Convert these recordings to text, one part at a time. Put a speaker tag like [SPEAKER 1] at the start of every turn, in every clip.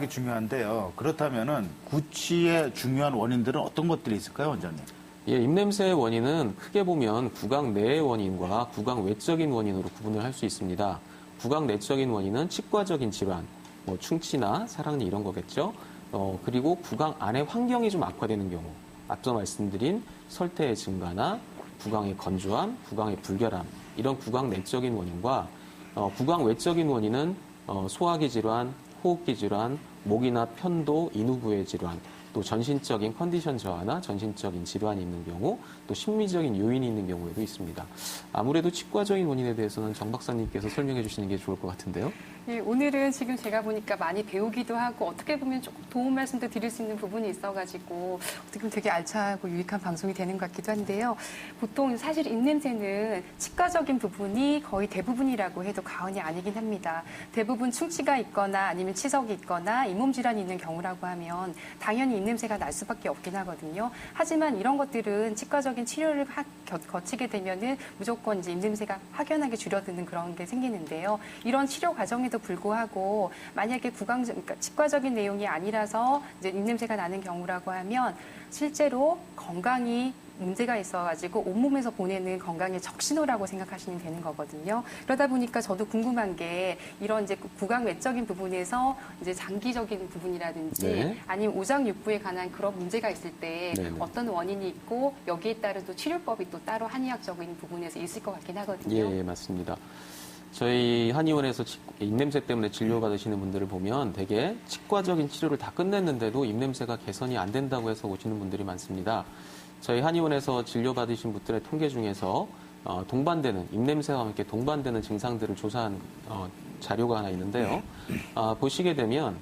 [SPEAKER 1] 자세하게 중요한데요. 그렇다면은 구취의 중요한 원인들은 어떤 것들이 있을까요, 원장님?
[SPEAKER 2] 예, 입냄새의 원인은 크게 보면 구강 내의 원인과 구강 외적인 원인으로 구분을 할 수 있습니다. 구강 내적인 원인은 치과적인 질환, 뭐 충치나 사랑니 이런 거겠죠. 그리고 구강 안의 환경이 좀 악화되는 경우, 앞서 말씀드린 설태의 증가나 구강의 건조함, 구강의 불결함 이런 구강 내적인 원인과 구강 외적인 원인은 소화기 질환, 호흡기 질환, 목이나 편도, 인후부의 질환, 또 전신적인 컨디션 저하나 전신적인 질환이 있는 경우, 또 심리적인 요인이 있는 경우에도 있습니다. 아무래도 치과적인 원인에 대해서는 정 박사님께서 설명해 주시는 게 좋을 것 같은데요.
[SPEAKER 3] 예, 오늘은 지금 제가 보니까 많이 배우기도 하고 어떻게 보면 조금 도움 말씀도 드릴 수 있는 부분이 있어가지고 어떻게 보면 되게 알차고 유익한 방송이 되는 것 같기도 한데요. 보통 사실 입냄새는 치과적인 부분이 거의 대부분이라고 해도 과언이 아니긴 합니다. 대부분 충치가 있거나 아니면 치석이 있거나 잇몸 질환이 있는 경우라고 하면 당연히 입냄새가 날 수밖에 없긴 하거든요. 하지만 이런 것들은 치과적인 치료를 거치게 되면은 무조건 이제 입냄새가 확연하게 줄어드는 그런 게 생기는데요. 이런 치료 과정에도 불구하고 만약에 그러니까 치과적인 내용이 아니라서 이제 입냄새가 나는 경우라고 하면 실제로 건강이 문제가 있어가지고 온몸에서 보내는 건강의 적신호라고 생각하시면 되는 거거든요. 그러다 보니까 저도 궁금한 게 이런 이제 구강 외적인 부분에서 이제 장기적인 부분이라든지
[SPEAKER 2] 네.
[SPEAKER 3] 아니면 오장육부에 관한 그런 문제가 있을 때
[SPEAKER 2] 네네.
[SPEAKER 3] 어떤 원인이 있고 여기에 따른 또 치료법이 또 따로 한의학적인 부분에서 있을 것 같긴 하거든요.
[SPEAKER 2] 예, 맞습니다. 저희 한의원에서 입냄새 때문에 진료받으시는 분들을 보면 되게 치과적인 치료를 다 끝냈는데도 입냄새가 개선이 안 된다고 해서 오시는 분들이 많습니다. 저희 한의원에서 진료받으신 분들의 통계 중에서 동반되는 입냄새와 함께 동반되는 증상들을 조사한 자료가 하나 있는데요. 보시게 되면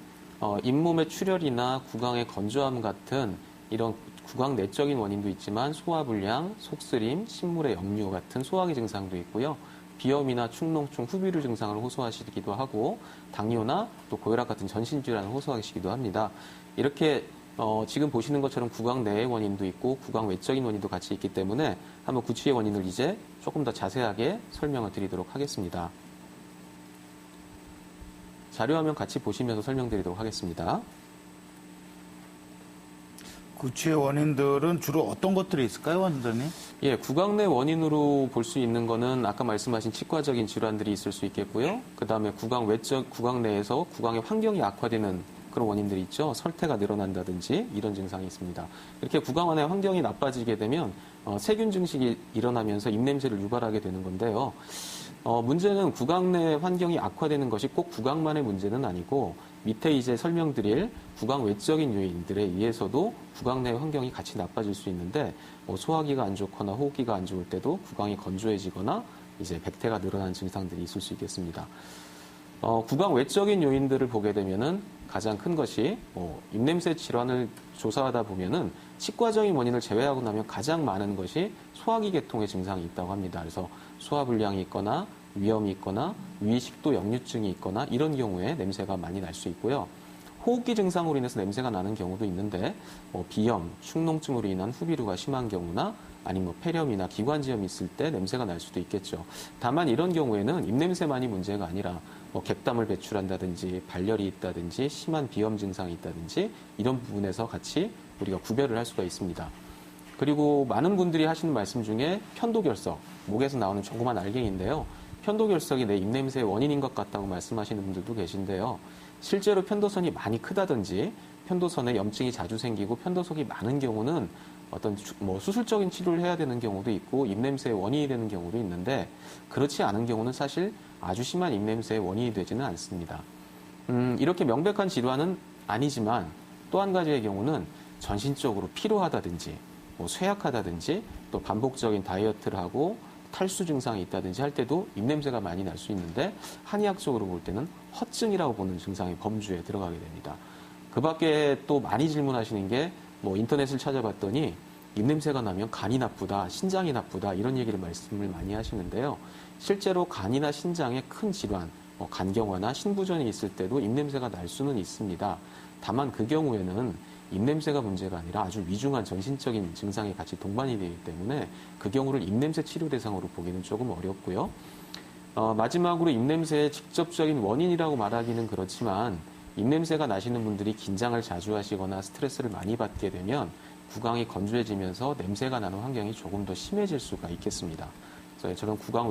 [SPEAKER 2] 잇몸의 출혈이나 구강의 건조함 같은 이런 구강 내적인 원인도 있지만 소화불량, 속쓰림, 신물의 역류 같은 소화기 증상도 있고요. 비염이나 축농증, 후비루 증상을 호소하시기도 하고 당뇨나 또 고혈압 같은 전신질환을 호소하시기도 합니다. 이렇게 지금 보시는 것처럼 구강 내의 원인도 있고 구강 외적인 원인도 같이 있기 때문에 한번 구취의 원인을 이제 조금 더 자세하게 설명을 드리도록 하겠습니다. 자료화면 같이 보시면서 설명드리도록 하겠습니다.
[SPEAKER 1] 구취의 원인들은 주로 어떤 것들이 있을까요, 원장님?
[SPEAKER 2] 예, 구강 내 원인으로 볼 수 있는 거는 아까 말씀하신 치과적인 질환들이 있을 수 있겠고요. 그 다음에 구강 내에서 구강의 환경이 악화되는 그런 원인들이 있죠. 설태가 늘어난다든지 이런 증상이 있습니다. 이렇게 구강 안의 환경이 나빠지게 되면 세균 증식이 일어나면서 입냄새를 유발하게 되는 건데요. 문제는 구강 내 환경이 악화되는 것이 꼭 구강만의 문제는 아니고 밑에 이제 설명드릴 구강 외적인 요인들에 의해서도 구강 내 환경이 같이 나빠질 수 있는데 소화기가 안 좋거나 호흡기가 안 좋을 때도 구강이 건조해지거나 이제 백태가 늘어나는 증상들이 있을 수 있겠습니다. 구강 외적인 요인들을 보게 되면은 가장 큰 것이 입냄새 질환을 조사하다 보면은 치과적인 원인을 제외하고 나면 가장 많은 것이 소화기 계통의 증상이 있다고 합니다. 그래서 소화불량이 있거나 위염이 있거나 위식도 역류증이 있거나 이런 경우에 냄새가 많이 날 수 있고요. 호흡기 증상으로 인해서 냄새가 나는 경우도 있는데 비염, 축농증으로 인한 후비루가 심한 경우나 아니면 폐렴이나 기관지염이 있을 때 냄새가 날 수도 있겠죠. 다만 이런 경우에는 입냄새만이 문제가 아니라 객담을 배출한다든지 발열이 있다든지 심한 비염 증상이 있다든지 이런 부분에서 같이 우리가 구별을 할 수가 있습니다. 그리고 많은 분들이 하시는 말씀 중에 편도결석, 목에서 나오는 조그만 알갱이인데요. 편도결석이 내 입냄새의 원인인 것 같다고 말씀하시는 분들도 계신데요. 실제로 편도선이 많이 크다든지 편도선에 염증이 자주 생기고 편도속이 많은 경우는 어떤 수술적인 치료를 해야 되는 경우도 있고 입냄새의 원인이 되는 경우도 있는데 그렇지 않은 경우는 사실 아주 심한 입냄새의 원인이 되지는 않습니다. 이렇게 명백한 질환은 아니지만 또 한 가지의 경우는 전신적으로 피로하다든지 쇠약하다든지 또 반복적인 다이어트를 하고 탈수 증상이 있다든지 할 때도 입냄새가 많이 날 수 있는데 한의학적으로 볼 때는 허증이라고 보는 증상이 범주에 들어가게 됩니다. 그 밖에 또 많이 질문하시는 게 인터넷을 찾아봤더니 입냄새가 나면 간이 나쁘다, 신장이 나쁘다 이런 얘기를 말씀을 많이 하시는데요. 실제로 간이나 신장에 큰 질환, 간경화나 신부전이 있을 때도 입냄새가 날 수는 있습니다. 다만 그 경우에는 입냄새가 문제가 아니라 아주 위중한 전신적인 증상이 같이 동반이 되기 때문에 그 경우를 입냄새 치료 대상으로 보기는 조금 어렵고요. 마지막으로 입냄새의 직접적인 원인이라고 말하기는 그렇지만 입냄새가 나시는 분들이 긴장을 자주 하시거나 스트레스를 많이 받게 되면 구강이 건조해지면서 냄새가 나는 환경이 조금 더 심해질 수가 있겠습니다. 그래서 저런 구강